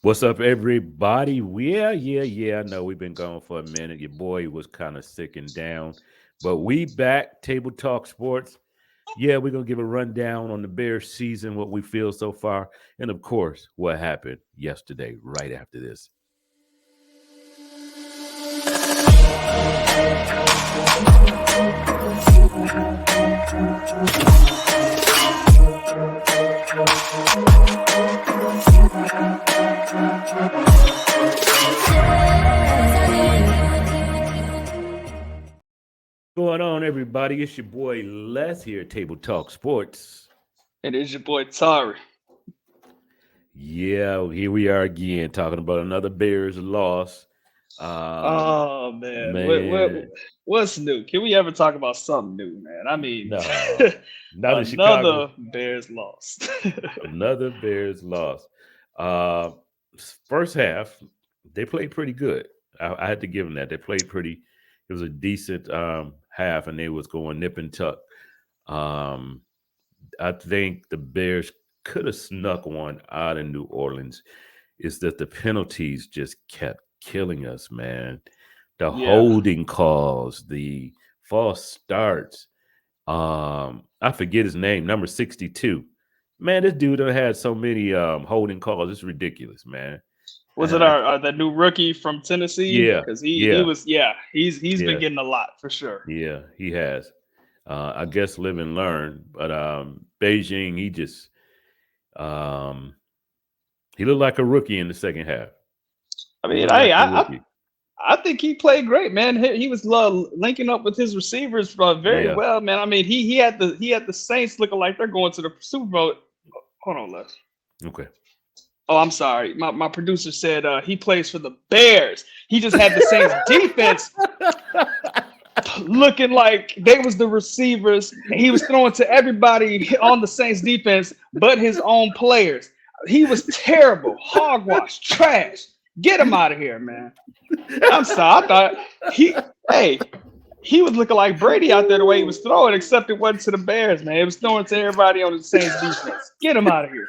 What's up, everybody? Yeah. I know we've been gone for a minute. Your boy was kind of sick and down, but we back. Table Talk Sports. Yeah, we're gonna give a rundown on the Bears season, what we feel so far, and of course, what happened yesterday. Right after this. Going on, everybody? It's your boy Les here, at Table Talk Sports. It is your boy Tari. Yeah, here we are again talking about another Bears loss. Um, Oh man, man, what's new? Can we ever talk about something new, man? I mean, no, not in Chicago. another Bears lost. Another Bears loss. Uh, First half, they played pretty good. I had to give them that. They played pretty. It was a decent half, and they was going nip and tuck. Um, I think the Bears could have snuck one out in New Orleans. Is that the penalties just kept killing us, man? The Yeah, holding calls, the false starts. I forget his name, number 62. Man, this dude done had so many holding calls. It's ridiculous, man. was it And I our that new rookie from Tennessee? yeah, Because he yeah, was he's been yeah, getting a lot for sure. yeah, he has. I guess live and learn. But Beijing, um he looked like a rookie in the second half. I He mean, looked like a rookie. I think he played great, man. He was linking up with his receivers very Yeah. well, man. I mean, he had the Saints looking like they're going to the Super Bowl. Hold on, Les. Okay. Oh, I'm sorry. My producer said he plays for the Bears. He just had the Saints defense looking like they was the receivers, and he was throwing to everybody on the Saints defense but his own players. He was terrible, hogwash, trash. Get him out of here, man. I'm sorry. I thought hey, he was looking like Brady out there the way he was throwing, except it wasn't to the Bears, man. It was throwing to everybody on the Saints defense. Get him out of here.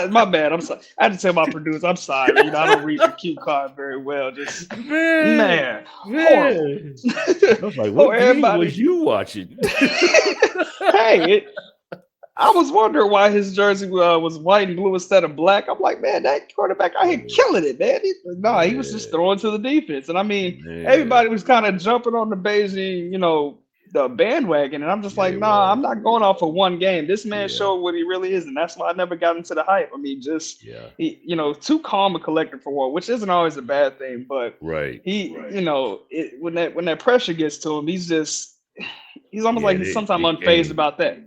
My bad. I'm sorry. I had to tell my producer. I'm sorry. I don't read the cue card very well. Just Man, man, horrible. man. I was like, Oh, what game was everybody. you watching? Hey, I was wondering why his jersey was white and blue instead of black. I'm like, man, that quarterback out here killing it, man. He was just Man, throwing to the defense, and I mean, man. everybody was kind of jumping on the Beijing, the bandwagon, and I'm just Yeah, like, they nah, was. I'm not going off for one game. This man Yeah, showed what he really is, and that's why I never got into the hype. I mean, just yeah. too calm and collected for one, which isn't always a bad thing, but Right. when that pressure gets to him, he's almost Yeah, like he's sometimes it unfazed came. about that.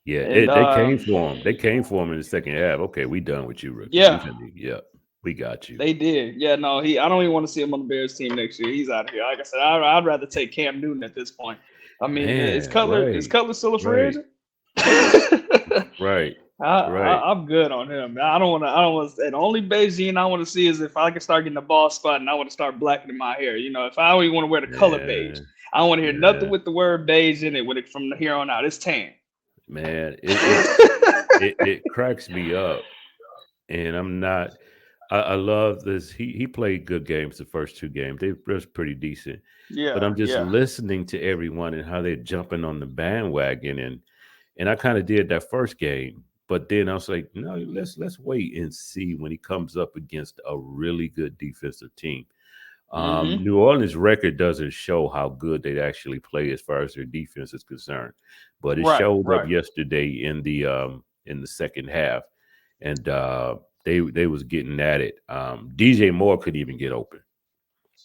Yeah, And they came for him. They came for him in the second half. Okay, we done with you, rookie. We yeah, finna, yeah, we got you. they did. Yeah, no, I don't even want to see him on the Bears team next year. He's out of here. Like I said, I'd rather take Cam Newton at this point. I mean, is Man, Cutler is right, Cutler still a free right, agent? right, right. I'm good on him. I don't want to. I don't want. The only Beijing I want to see is if I can start getting the ball spot and I want to start blackening my hair. If I only want to wear the color beige, Man, I don't want to hear nothing yeah, with the word beige in it. With it from here on out, it's tan. man. It cracks me up, and I'm not. I love this. He played good games the first two games. They was pretty decent, but Yeah, I'm just yeah. listening to everyone and how they're jumping on the bandwagon, and I kind of did that first game, but then I was like, no, let's wait and see when he comes up against a really good defensive team. Hmm. New Orleans' record doesn't show how good they actually play as far as their defense is concerned, but it Right, showed up right. yesterday in the second half, and they was getting at it. DJ Moore couldn't even get open.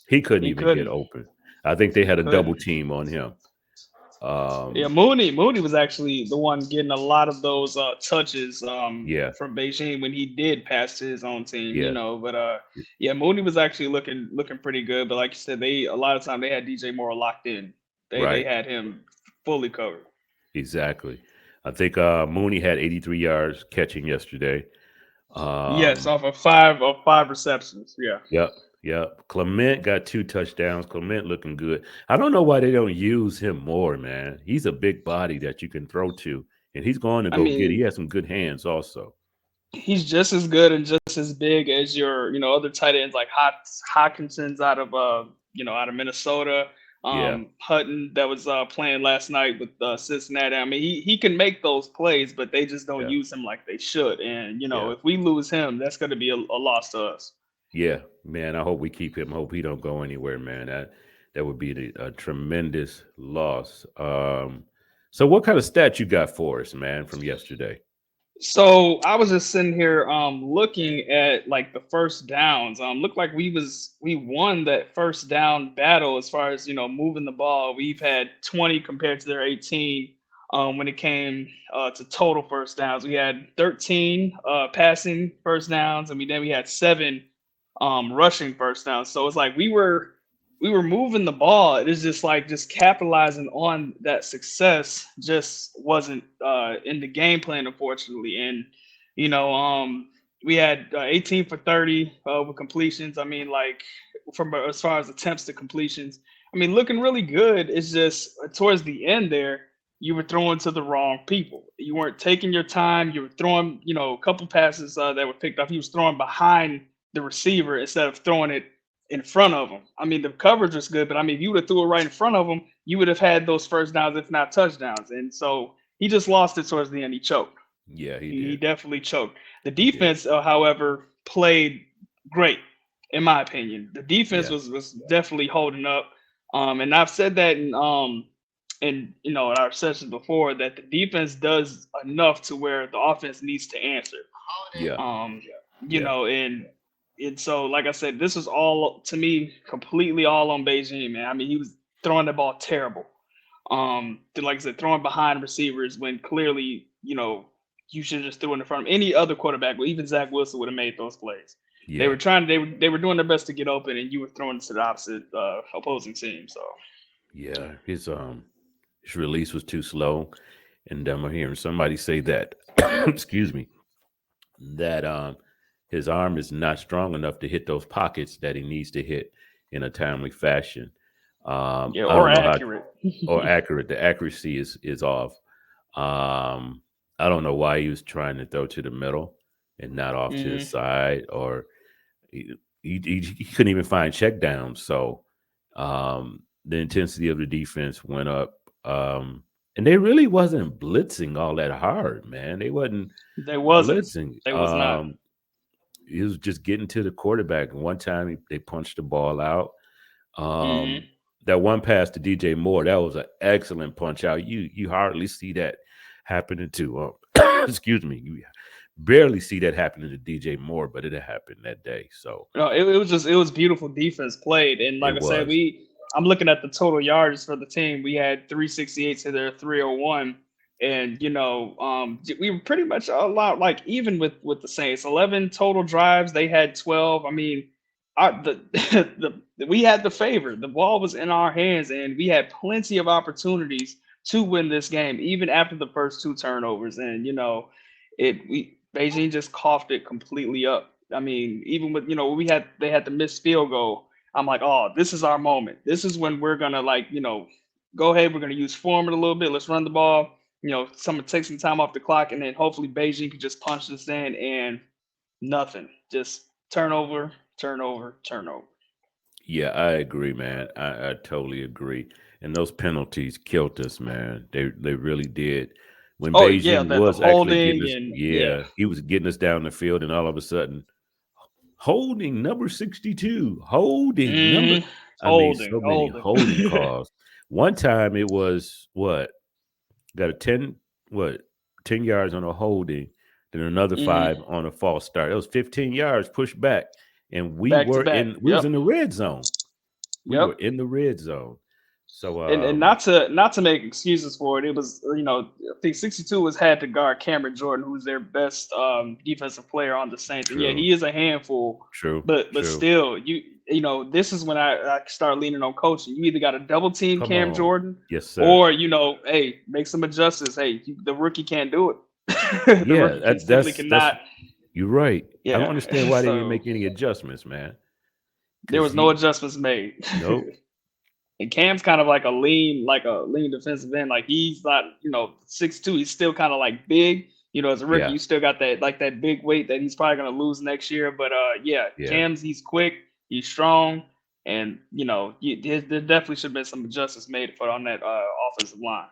He couldn't He even get couldn't. open. I think they He had a double couldn't. team on him. Yeah, Um, Mooney was actually the one getting a lot of those touches yeah, from Beijing when he did pass to his own team, yeah, But yeah, Mooney was actually looking pretty good. But like you said, they a lot of time they had DJ Moore locked in. They right, had him fully covered. exactly. I think Mooney had 83 yards catching yesterday. Yes, Um, off of five receptions. Yeah. Yep, yep. Clement got two touchdowns. Clement looking good. I don't know why they don't use him more, man. He's a big body that you can throw to, and he's going to I go get it. He mean, has some good hands also. He's just as good and just as big as your, other tight ends like Hawkinson's out of out of Minnesota. Yeah, Hutton that was playing last night with Cincinnati. I mean, he can make those plays, but they just don't yeah, use him like they should. And yeah, if we lose him, that's going to be a loss to us. yeah. Man, I hope we keep him. Hope he don't go anywhere, man. That would be a tremendous loss. So what kind of stats you got for us, man, from yesterday? So I was just sitting here looking at like the first downs. Looked like we won that first down battle as far as moving the ball. We've had 20 compared to their 18 when it came to total first downs. We had 13 passing first downs, and we had 7 rushing first downs. So it's like we were moving the ball. It is just like just capitalizing on that success just wasn't in the game plan, unfortunately. And we had 18 for 30 with completions. I mean, like from as far as attempts to completions, I mean, looking really good. It's just towards the end there, you were throwing to the wrong people. You weren't taking your time. You were throwing, a couple passes that were picked off. He was throwing behind the receiver instead of throwing it in front of him. I mean, the coverage was good, but I mean, if you would have threw it right in front of him, you would have had those first downs, if not touchdowns. And so he just lost it towards the end. He choked. Yeah, he He did. definitely choked. The He did. defense, however, played great, in my opinion. The defense Yeah, was definitely holding up. And I've said that in in our sessions before that the defense does enough to where the offense needs to answer. yeah, Um, yeah, and so like I said, this was all to me completely all on Beijing, man. I mean, he was throwing the ball terrible. Like I said, throwing behind receivers when clearly, you should just throw it in front of any other quarterback, but even Zach Wilson would have made those plays. They yeah, were trying, they were doing their best to get open, and you were throwing to the opposite opposing team. So yeah. His release was too slow, and I'm hearing somebody say that. excuse me. That his arm is not strong enough to hit those pockets that he needs to hit in a timely fashion. yeah, I or don't know how accurate. or accurate. The accuracy is off. I don't know why he was trying to throw to the middle and not off to the Hmm. side, or he couldn't even find check downs. So the intensity of the defense went up. And they really wasn't blitzing all that hard, man. They wasn't They wasn't. blitzing. They was not. He was just getting to the quarterback. And one time they punched the ball out. Hmm. Um, that one pass to DJ Moore, that was an excellent punch out. You hardly see that happening to excuse me, you barely see that happening to DJ Moore, but it happened that day. So No, it was beautiful defense played, and it like I said, was. I'm looking at the total yards for the team. We had 368 to their 301, and we were pretty much a lot like even with the Saints. 11 total drives, they had 12. I mean, we had the favor. The ball was in our hands, and we had plenty of opportunities to win this game, even after the first 2 turnovers. And it we Beijing just coughed it completely up. I mean, even with they had the missed field goal. I'm like, oh, this is our moment. This is when we're gonna go ahead. We're gonna use Foreman a little bit. Let's run the ball. Someone take some time off the clock, and then hopefully Beijing can just punch this in, and nothing. Just turnover, turnover, turnover. Yeah, I agree, man. I totally agree. And those penalties killed us, man. They really did. When Oh yeah, Beijing the was actually holding getting us, and yeah. yeah, he was getting us down the field, and all of a sudden, holding number 62, holding number. Hmm. I mean, Holding, so many holding. holding calls. One time it was what got a 10, what 10 yards on a holding, then another Hmm. 5 on a false start. It was 15 yards pushed back, and Back to back. we was Yep. in the red zone. We were Yep. in the red zone. So And not to make excuses for it, it was I think 62 was had to guard Cameron Jordan, who's their best defensive player on the Saints, and yeah, true, he is a handful. true, But true. still, this is when I start leaning on coaching. You either got to double team Come Cam on. Jordan, Yes, sir. or hey, make some adjustments. Hey, the rookie can't do it. The Yeah, rookie can simply that's cannot. you're right. I don't Yeah. understand why they didn't So make any adjustments, man. there Because was no he adjustments made. nope. And Cam's kind of like a lean defensive end. Like he's not, 6'2". He's still kind of like big. as a rookie, Yeah, you still got that big weight that he's probably gonna lose next year. But yeah, yeah, Cam's he's quick, he's strong, and there definitely should have been some adjustments made for on that offensive line.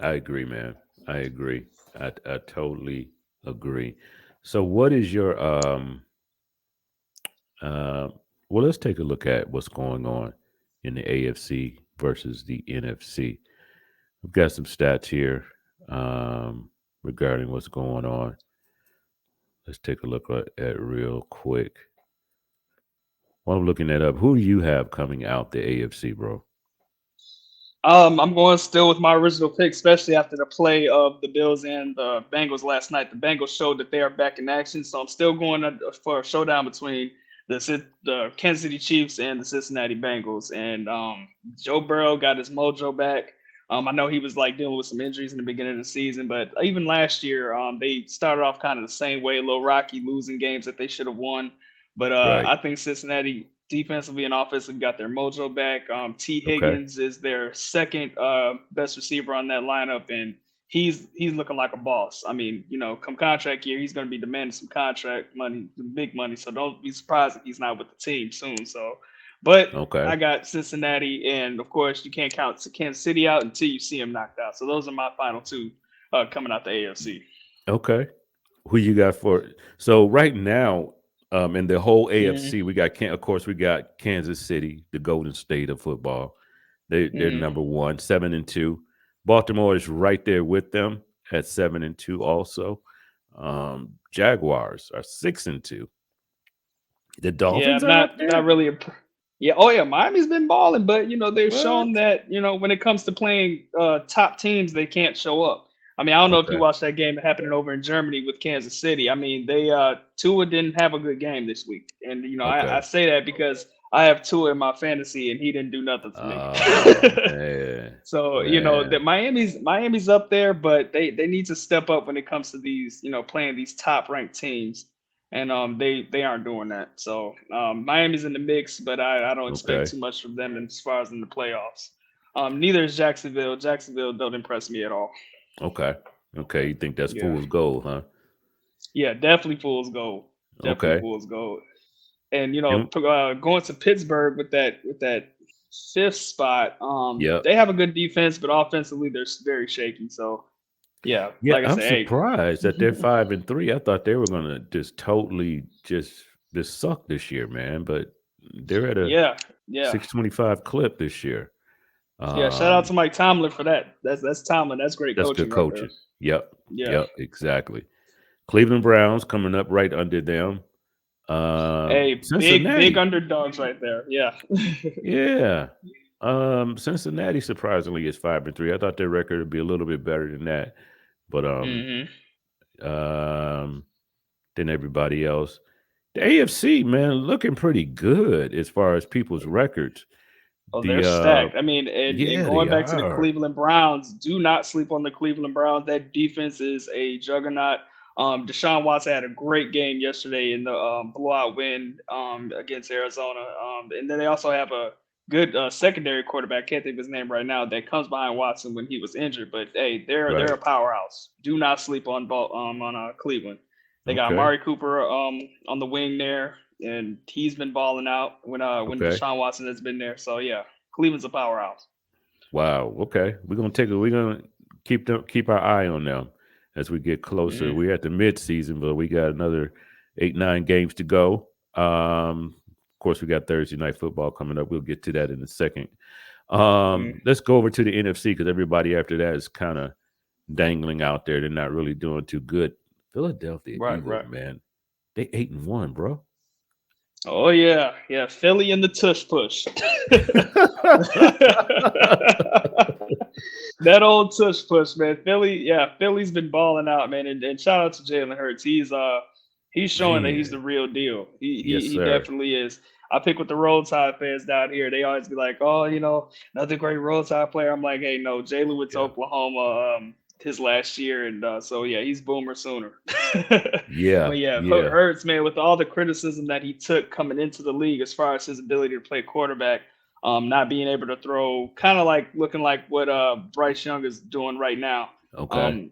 I agree, man. I agree. I totally agree. So, what is your uh? Well, let's take a look at what's going on in the AFC versus the NFC. We've got some stats here regarding what's going on. Let's take a look at it real quick. While I'm looking that up, who do you have coming out the AFC, bro? I'm going still with my original pick, especially after the play of the Bills and the Bengals last night. The Bengals showed that they are back in action, so I'm still going for a showdown between the Kansas City Chiefs and the Cincinnati Bengals. And Joe Burrow got his mojo back. I know he was like dealing with some injuries in the beginning of the season, but even last year, they started off kind of the same way, a little rocky, losing games that they should have won. But Right. I think Cincinnati defensively and offensively got their mojo back. T. Okay. Higgins is their second best receiver on that lineup, and he's looking like a boss. I mean, come contract year, he's going to be demanding some contract money, big money. So don't be surprised if he's not with the team soon. So, but Okay. I got Cincinnati, and of course, you can't count Kansas City out until you see him knocked out. So those are my final two coming out the AFC. Okay. Who you got for? So right now, in the whole Mm-hmm. AFC, of course, we got Kansas City, the Golden State of football. They're Mm-hmm. number one, 7-2. Baltimore is right there with them at 7-2. Also, Jaguars are 6-2. The Yeah, Dolphins I'm are up not there. really yeah, oh yeah, Miami's been balling, but they've shown What? that, when it comes to playing top teams, they can't show up. I mean, I don't know if you Okay. watched that game that happened over in Germany with Kansas City. I mean, they Tua didn't have a good game this week. And I Okay. say that because I have Tua in my fantasy and he didn't do nothing for me. Oh man, So, man. that Miami's up there, but they need to step up when it comes to these, playing these top ranked teams. And they aren't doing that. So Miami's in the mix, but I don't expect Okay. too much from them as far as in the playoffs. Neither is Jacksonville. Jacksonville don't impress me at all. Okay. Okay. You think that's Yeah. fool's gold, huh? Yeah, definitely fool's gold. Definitely Okay. fool's gold. And And, going to Pittsburgh with that fifth spot, yep. they have a good defense, but offensively they're very shaky. So yeah, Yeah, like I I'm said, hey, surprised that they're 5-3. I thought they were gonna just totally just suck this year, man. But they're at a yeah, yeah, 625 clip this year. yeah. Shout out Um, to Mike Tomlin for that. That's Tomlin. That's great that's good coaching right there. coaching. Yep. Yeah. Yep. Exactly. Cleveland Browns coming up right under them. Hey, big Cincinnati. underdogs right there. Yeah. Yeah. Cincinnati surprisingly is 5-3. I thought their record would be a little bit better than that, but hmm um, than everybody else. The AFC, man, looking pretty good as far as people's records. Oh, they're The stacked. I mean, and yeah, going they back to the are. Cleveland Browns, do not sleep on the Cleveland Browns. That defense is a juggernaut. Deshaun Watson had a great game yesterday in the blowout win against Arizona. And then they also have a good secondary quarterback. Can't think of his name right now. That comes behind Watson when he was injured. But hey, they're a Right. powerhouse. Do not sleep on Cleveland. They got Okay. Amari Cooper on the wing there, and he's been balling out when Okay. Deshaun Watson has been there. So yeah, Cleveland's a powerhouse. Wow. Okay. We're gonna keep our eye on them as we get closer. Mhm. We're at the mid season, but we got another 8, 9 games to go. Of course, we got Thursday night football coming up. We'll get to that in a second. Mm. Let's go over to the NFC because everybody after that is kind of dangling out there. They're not really doing too good. Philadelphia Right, Eagles, right. man, they 8-1, bro. Oh yeah, yeah. Philly and the tush push. That old tush push, man. Philly's been balling out, man. And shout out to Jalen Hurts. He's showing that he's the Man, real deal. He yes, he, he sir. definitely is. I pick with the Roll Tide fans down here. They always be like, "Oh, another great Roll Tide player." I'm like, "Hey, no, Jalen went to Yeah, Oklahoma his last year, and so yeah, he's Boomer Sooner." yeah, But yeah, yeah. Hurts, man, with all the criticism that he took coming into the league as far as his ability to play quarterback, not being able to throw, kind of like looking like what Bryce Young is doing right now. Okay. Um,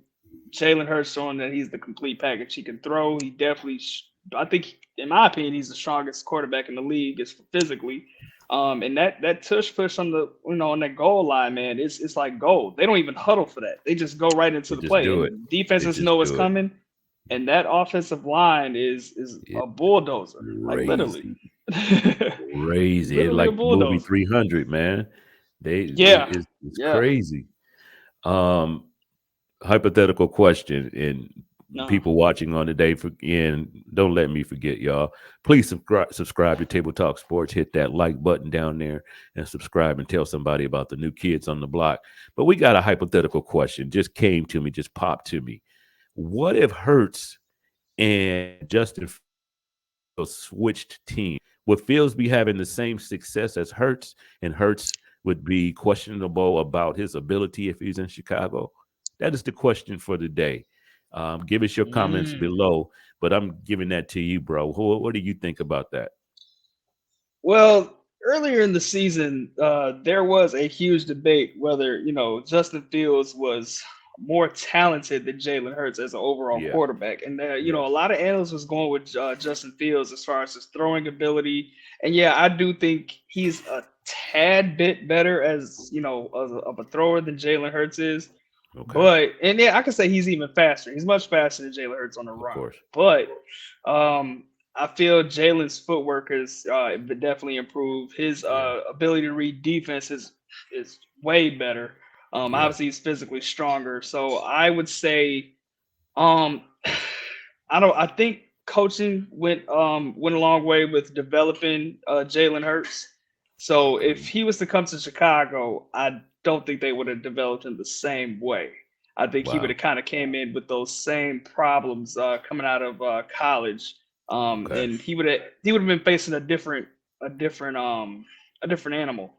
Jalen Hurts showing that he's the complete package. He can throw. He definitely, I think, in my opinion, he's the strongest quarterback in the league, is physically. And that tush push on the on that goal line, man, it's like gold. They don't even huddle for that. They just go right into They the just play, do it. and They defenses just know what's do it. coming. And that offensive line is It's a bulldozer, like literally, crazy. Crazy. It's literally a like the movie bulldozer. 300, man. Yeah, It's yeah. crazy. Um, Hypothetical question, and No. people watching on the day for, and don't let me forget, y'all. Please subscribe to Table Talk Sports. Hit that like button down there and subscribe and tell somebody about the new kids on the block. But we got a hypothetical question. Just came to me, just popped to me. What if Hurts and Justin Fields switched teams? Would Fields be having the same success as Hurts, and Hurts would be questionable about his ability if he's in Chicago? That is the question for the day. Give us your comments Mm. below, but I'm giving that to you, bro. What do you think about that? Well, earlier in the season, there was a huge debate whether Justin Fields was more talented than Jalen Hurts as an overall Yeah. quarterback, and a Yes. lot of analysts was going with Justin Fields as far as his throwing ability. And yeah, I do think he's a tad bit better as of a thrower than Jalen Hurts is. Okay. But and yeah, I can say he's even faster. He's much faster than Jalen Hurts on the Of run. course. But I feel Jalen's footwork has definitely improved. His Yeah. ability to read defense is way better. Yeah. Obviously, he's physically stronger. So I would say, um, I don't. I think coaching went a long way with developing Jalen Hurts. So if Agreed. he was to come to Chicago, I don't think they would have developed him the same way. I think he would Wow. have kind of came in with those same problems coming out of college, Okay. and he would have been facing a different a different animal.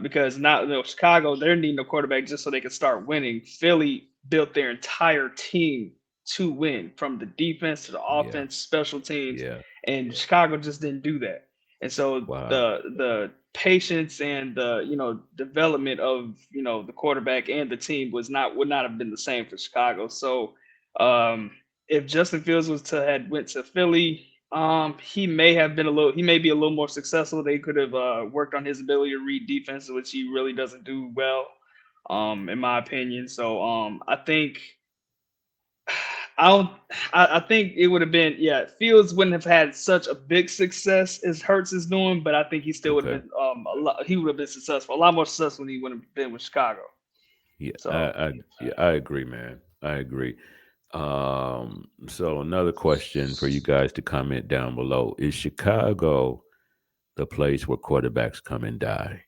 Because now Chicago, they're needing a quarterback just so they can start winning. Philly built their entire team to win, from the defense to the Yeah. offense, special teams, Yeah. and Chicago just didn't do that. And so Wow. the patience and the development of the quarterback and the team would not have been the same for Chicago. So um, if Justin Fields was to had went to Philly, he may be a little more successful. They could have worked on his ability to read defense, which he really doesn't do well, in my opinion. So I think I don't. I think it would have been, yeah. Fields wouldn't have had such a big success as Hurts is doing, but I think he still would have Okay. been a lot. He would have been successful, a lot more successful than he would have been with Chicago. Yeah. So Yeah, I agree, man. I agree. So another question for you guys to comment down below: is Chicago the place where quarterbacks come and die?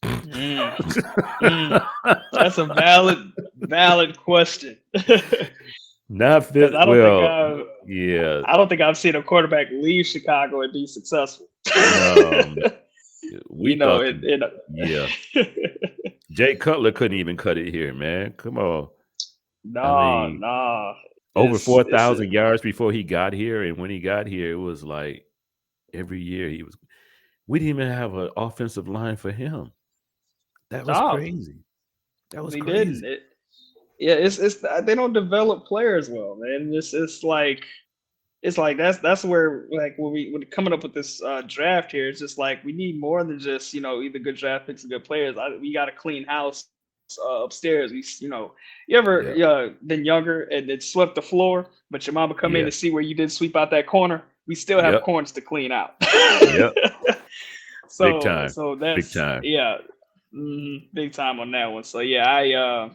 mm, mm, that's a valid question. Not Because fit. Well, yeah. I don't think I've seen a quarterback leave Chicago and be successful. Um, we you know, thought it, that. Yeah, it Jay Cutler couldn't even cut it here, man. Come on. I no, mean, no. over It's four it's thousand yards before he got here, and when he got here, it was like every year he was. We didn't even have an offensive line for him. That was no, crazy. That was they didn't. crazy. Yeah, it's they don't develop players well, man. It's like that's where, like, when coming up with this draft here, it's just like we need more than just either good draft picks and good players. We got a clean house upstairs. You ever Yeah, been younger and it swept the floor, but your mama come in yeah, to see where you did sweep out that corner? We still have yep, corners to clean out. yep. Big so time, so big that's time. yeah, big time on that one. So yeah, I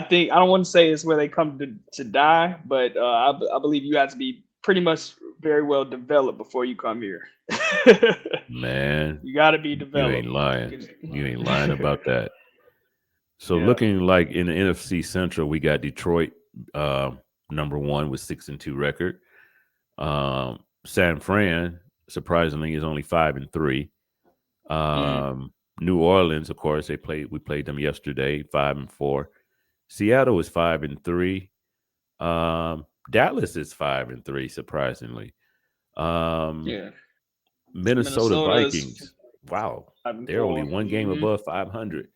think I don't want to say it's where they come to die, but I believe you have to be pretty much very well developed before you come here. Man, You got to be you ain't developed. lying. You ain't lying about that. So Yeah. looking like in the NFC Central, we got Detroit number one with 6-2 record. San Fran, surprisingly, is only 5-3. Mm, New Orleans, of course, we played them yesterday, 5-4. Seattle is 5-3. Dallas is 5-3, surprisingly. Um, yeah. Minnesota Minnesota is Vikings, wow, they're only 5-4. one game above 500.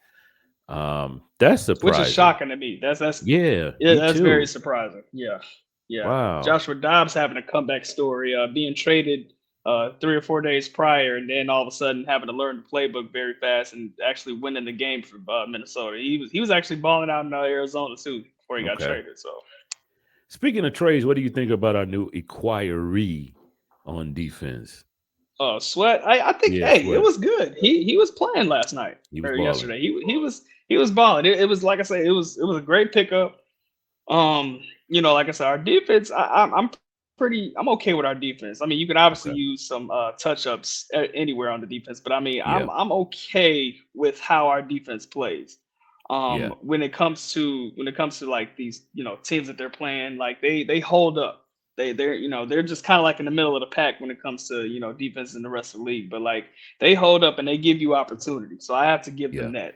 That's which is surprising. shocking to me. That's Yeah, yeah, me that's very too. surprising. Yeah, yeah. Wow. Joshua Dobbs having a comeback story, being traded 3 or 4 days prior, and then all of a sudden having to learn the playbook very fast and actually winning the game for Minnesota. He was actually balling out in Arizona too before he got Okay. traded. So Speaking of trades, what do you think about our new acquiree on defense? Sweat, I think Yeah, hey, it Sweat. was good. He was playing last night He was or balling. yesterday. He was balling. It was like I say, it was a great pickup. Like I said, our defense, I'm okay with our defense. I mean, you can obviously Okay. use some touch ups anywhere on the defense, but I mean, Yeah. I'm okay with how our defense plays. Yeah. When it comes to like these, teams that they're playing, like they hold up. They're just kind of like in the middle of the pack when it comes to defense in the rest of the league, but like they hold up and they give you opportunity. So I have to give Yeah. them that.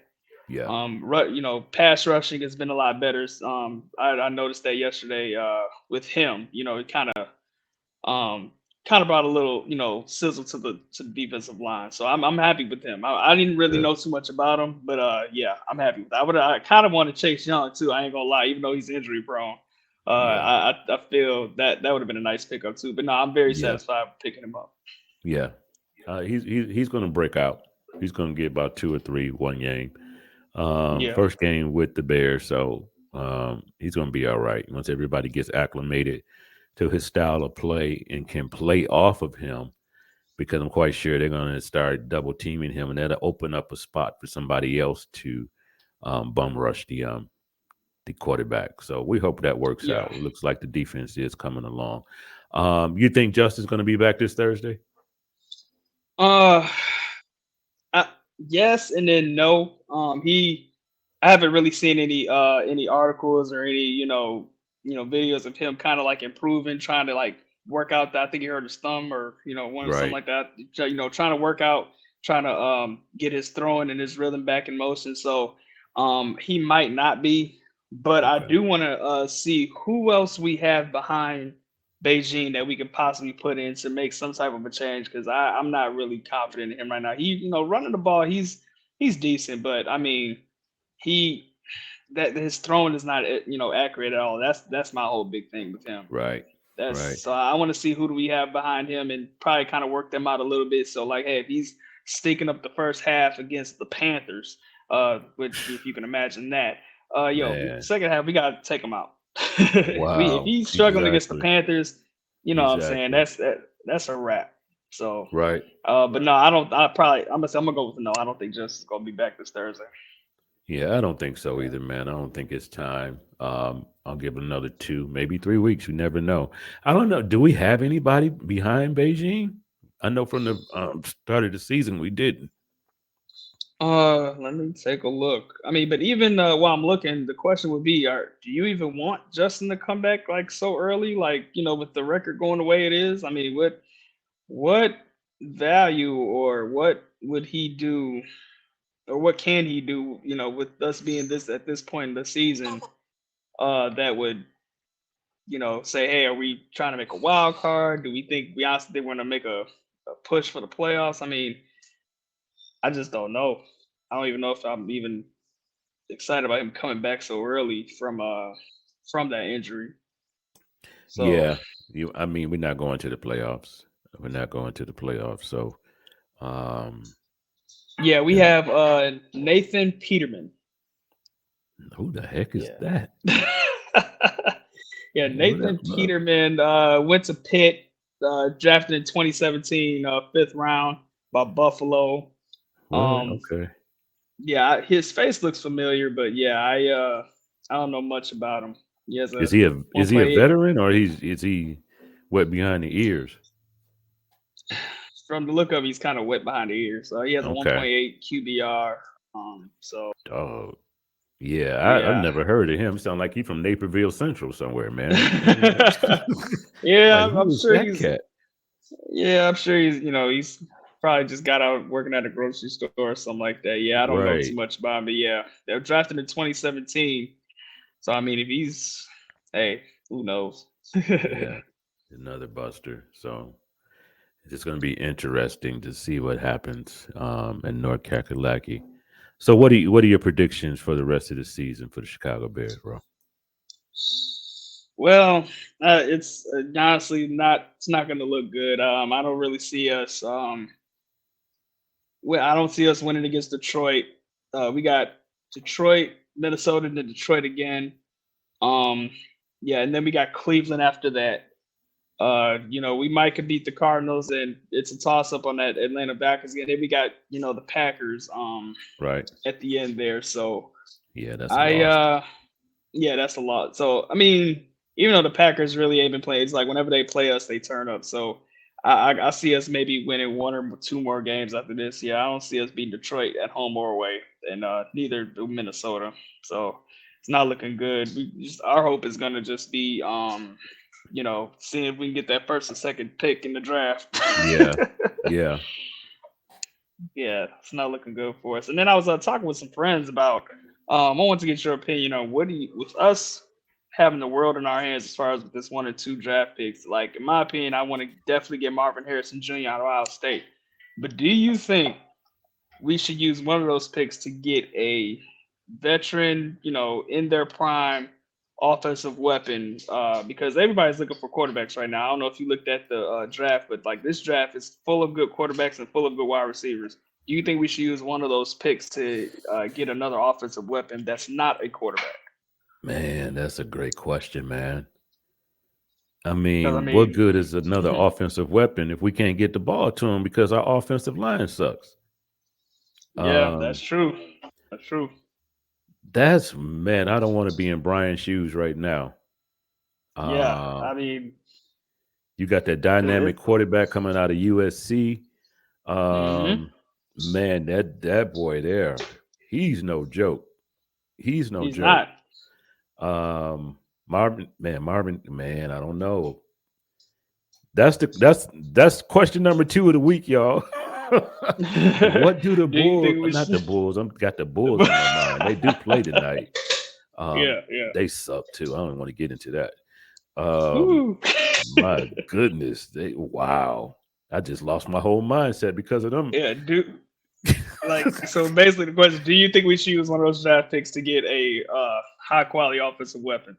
Yeah. Pass rushing has been a lot better. I noticed that yesterday with him. It um, kind of brought a little, sizzle to the defensive line. So I'm happy with him. I didn't really Good. know too much about him, but yeah, I'm happy with that. I kind of want to Chase Young too. I ain't gonna lie, even though he's injury prone. Yeah. I feel that would have been a nice pickup too. But no, I'm very Yeah. satisfied with picking him up. Yeah. He's going to break out. He's going to get about 2 or 3 one game. Yeah, First game with the Bears, so he's going to be all right once everybody gets acclimated to his style of play and can play off of him. Because I'm quite sure they're going to start double teaming him, and that'll open up a spot for somebody else to bum rush the quarterback. So we hope that works yeah. out. It looks like the defense is coming along. You think Justin's going to be back this Thursday? Uh, I, yes and then no. I haven't really seen any articles or any videos of him kind of like improving, trying to like work out. That I think he hurt his thumb or one or something Right. like that. Trying to work out, trying to get his throwing and his rhythm back in motion. So he might not be, but I Okay. do want to see who else we have behind Beijing that we could possibly put in to make some type of a change because I'm not really confident in him right now. He, running the ball, he's decent, but I mean, he that his throwing is not accurate at all. That's my whole big thing with him. Right. That's Right. so I want to see who do we have behind him and probably kind of work them out a little bit. So like, hey, if he's stinking up the first half against the Panthers, which if you can imagine that, Man. second half we gotta take him out. If Wow. he's struggling against the Exactly. Panthers, you know what I'm saying Exactly. that's a wrap. So, Right. but no, I don't. I'm gonna go with no. I don't think Justin's gonna be back this Thursday. Yeah, I don't think so either, man. I don't think it's time. I'll give it another 2, maybe 3 weeks. You never know. I don't know. Do we have anybody behind Beijing? I know from the start of the season we didn't. Let me take a look. I mean, but even while I'm looking, the question would be: do you even want Justin to come back like so early? Like with the record going the way it is. I mean, what value or what would he do or what can he do? With us being this at this point in the season, that would say, hey, are we trying to make a wild card? Do we think we honestly want to make a push for the playoffs? I mean, I just don't know. I don't even know if I'm even excited about him coming back so early from that injury. So Yeah. I mean, we're not going to the playoffs. We're not going to the playoffs. So, um, yeah, we yeah. have Nathan Peterman. Who the heck is Yeah. that? Yeah, Who that Nathan from? Peterman went to Pitt, drafted in 2017, 5th round by Buffalo. What? Um, Okay. yeah, his face looks familiar, but yeah, I don't know much about him. He has a Is he a 1.8 veteran or is he wet behind the ears? from the look of, he's kind of wet behind the ears. So he has a Okay. 1.8 QBR. So Oh, yeah. I've yeah, never heard of him. Sound like he from Naperville Central somewhere, man. yeah, Like I'm who is sure that he's cat? yeah, I'm sure he's probably just got out working at a grocery store or something like that. Yeah, I don't know too Right. much about him, but yeah, they were drafted in 2017. So I mean, if he's hey, who knows? Yeah. Another buster. So it's just going to be interesting to see what happens in North Kakalaki. So what are your predictions for the rest of the season for the Chicago Bears, bro? Well, it's honestly not. It's not going to look good. I don't really see us. I don't see us winning against Detroit. We got Detroit, Minnesota, and then Detroit again. Um, yeah, and then we got Cleveland after that. We might could beat the Cardinals, and it's a toss up on that Atlanta Packers game. Then we got the Packers Right. at the end there. So Yeah, that's a I loss. yeah, that's a lot. So I mean, even though the Packers really ain't been playing, it's like whenever they play us, they turn up. So I see us maybe winning one or two more games after this. Yeah, I don't see us beating Detroit at home or away, and neither do Minnesota. So it's not looking good. Our hope is gonna just be seeing if we can get that first and second pick in the draft. Yeah. Yeah. Yeah, it's not looking good for us. And then I was talking with some friends about. I want to get your opinion on what do you, with us having the world in our hands as far as with this 1 or 2 draft picks. Like in my opinion, I want to definitely get Marvin Harrison Jr. out of Ohio State. But do you think we should use one of those picks to get a veteran, in their prime offensive weapon? Because everybody's looking for quarterbacks right now. I don't know if you looked at the draft, but like this draft is full of good quarterbacks and full of good wide receivers. Do you think we should use one of those picks to get another offensive weapon that's not a quarterback? Man, that's a great question, man. I Because I mean, what mean, good is another offensive weapon if we can't get the ball to him because our offensive line sucks? yeah, that's Um, true. That's true. that's man, I don't want to be in Brian's shoes right now. Yeah, Um, I mean, you got that it, dynamic quarterback coming out of USC. hmm Um, man, that boy there, he's no joke. He's no he's joke. not. Marvin, man, I don't know. That's question number 2 of the week, y'all. What do the Do you Bulls? think we Not the should? Bulls. I'm got the Bulls on my mind. They do play tonight. Yeah, yeah. They suck too. I don't want to get into that. Um, Woo. my goodness, wow. I just lost my whole mindset because of them. Yeah, so basically the question: do you think we should use one of those draft picks to get a high quality offensive weapon?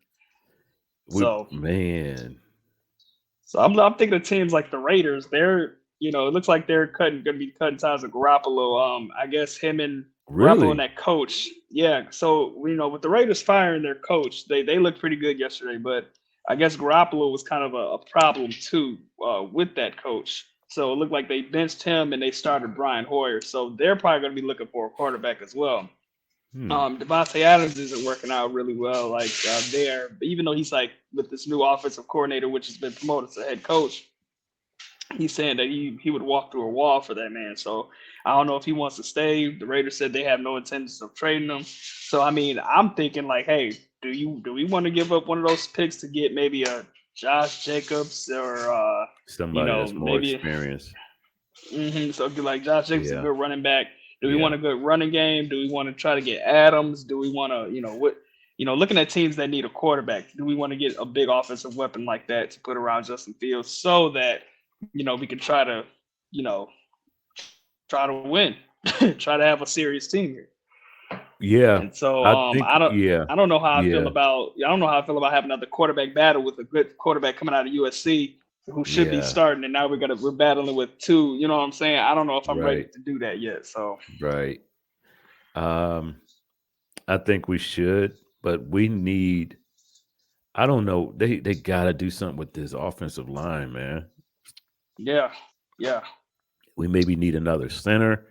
So, Man, I'm thinking of teams like the Raiders. It looks like they're going to be cutting ties with Garoppolo. I guess him and Garoppolo and really? that coach. Yeah. So with the Raiders firing their coach, they looked pretty good yesterday, but I guess Garoppolo was kind of a problem too with that coach. So it looked like they benched him and they started Brian Hoyer. So they're probably going to be looking for a quarterback as well. Hmm. Devontae Adams isn't working out really well, like there. But even though he's like with this new offensive coordinator, which has been promoted to head coach, he's saying that he would walk through a wall for that man. So I don't know if he wants to stay. The Raiders said they have no intentions of trading him. So I mean, I'm thinking like, hey, do we want to give up one of those picks to get maybe a Josh Jacobs or Somebody that's more maybe experienced. so like Josh Jacobs a Yeah. good running back. Do we Yeah. want a good running game? Do we want to try to get Adams? Do we want to looking at teams that need a quarterback? Do we want to get a big offensive weapon like that to put around Justin Fields so that we can try to you know try to win, try to have a serious team here. Yeah. And so I think, yeah. I don't know how Yeah. I don't know how I feel about having another quarterback battle with a good quarterback coming out of USC who should be Yeah. starting, and now we're battling with two. You know what I'm saying? I don't know if I'm ready Right. to do that yet. So Right. Um, I think we should, but we need. I don't know. They got to do something with this offensive line, man. yeah, yeah, We maybe need another center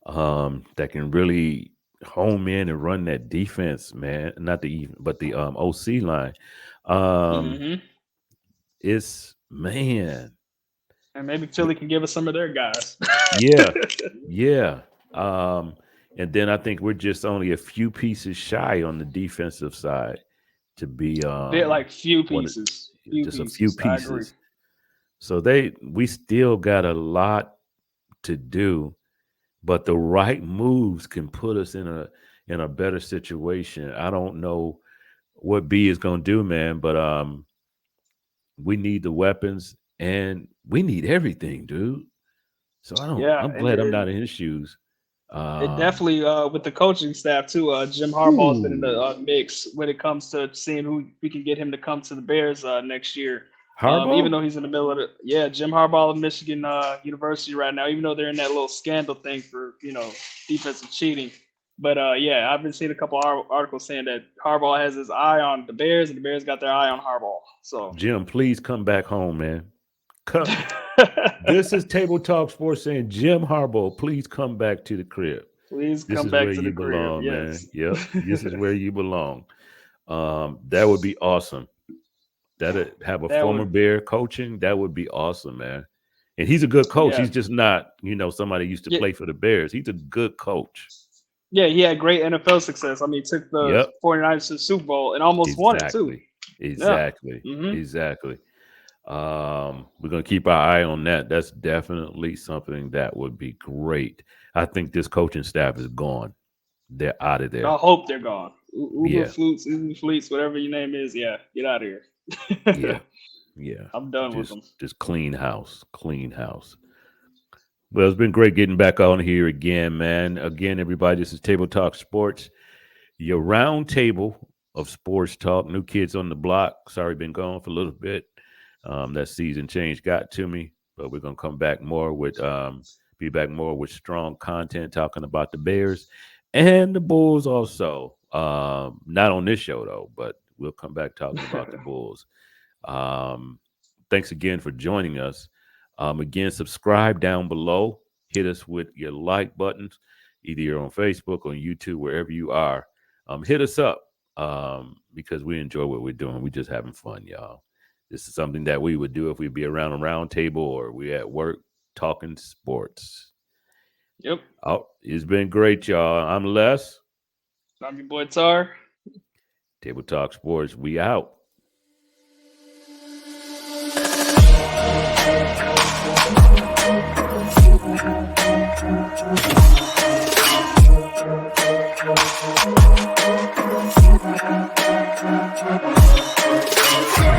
that can really home in and run that defense, man. Not but the OC line. Um, hmm it's man, and maybe Philly can give us some of their guys. yeah, yeah. Um, and then I think we're just only a few pieces shy on the defensive side to be They're like few one pieces, just a few I agree. pieces. So we still got a lot to do, but the right moves can put us in a better situation. I don't know what B is going to do, man, but we need the weapons and we need everything, dude. So Yeah, I'm and glad I'm not in his shoes. It Um, definitely with the coaching staff too. Jim Harbaugh's been in the ooh, mix when it comes to seeing who we can get him to come to the Bears next year. Even Harbaugh. though he's in the middle of Jim Harbaugh of Michigan University right now. Even though they're in that little scandal thing for defensive cheating, but yeah, I've been seeing a couple articles saying that Harbaugh has his eye on the Bears, and the Bears got their eye on Harbaugh. So Jim, please come back home, man. Come. This is Table Talk Sports saying, Jim Harbaugh, please come back to the crib. please This come is where back to the you crib. belong, man. Yes. Yep, this is where you belong. That would be awesome. That'd have a That former would, Bear coaching. That would be awesome, man. And he's a good coach. yeah. He's just not, somebody used to Yeah, play for the Bears. He's a good coach. yeah, he had great NFL success. I mean, he took the Yep, 49ers to the Super Bowl and almost won it too. exactly, Yeah. exactly, Hmm. exactly. We're gonna keep our eye on that. That's definitely something that would be great. I think this coaching staff is gone. They're out of I there. hope they're gone. Yeah, Uber Fleets, whatever your name is. Yeah, get out of yeah, here. yeah. I'm done with Just them. just clean house, clean house. Well, it's been great getting back on here again, man. Again, everybody, this is Table Talk Sports, your round table of sports talk. New kids on the block. Sorry, been gone for a little bit. That season change got to me, but we're gonna come back more with be back more with strong content talking about the Bears and the Bulls also. Not on this show though, but we'll come back talking about the Bulls. Um, Thanks again for joining us. Again, subscribe down below. Hit us with your like buttons, either you're on Facebook or YouTube, wherever you are. Hit us up because we enjoy what we're doing. We're just having fun, y'all. This is something that we would do if we'd be around a round table or we at work talking sports. Yep. Oh, it's been great, y'all. I'm Les. I'm your boy Tar. Table Talk Sports. We out.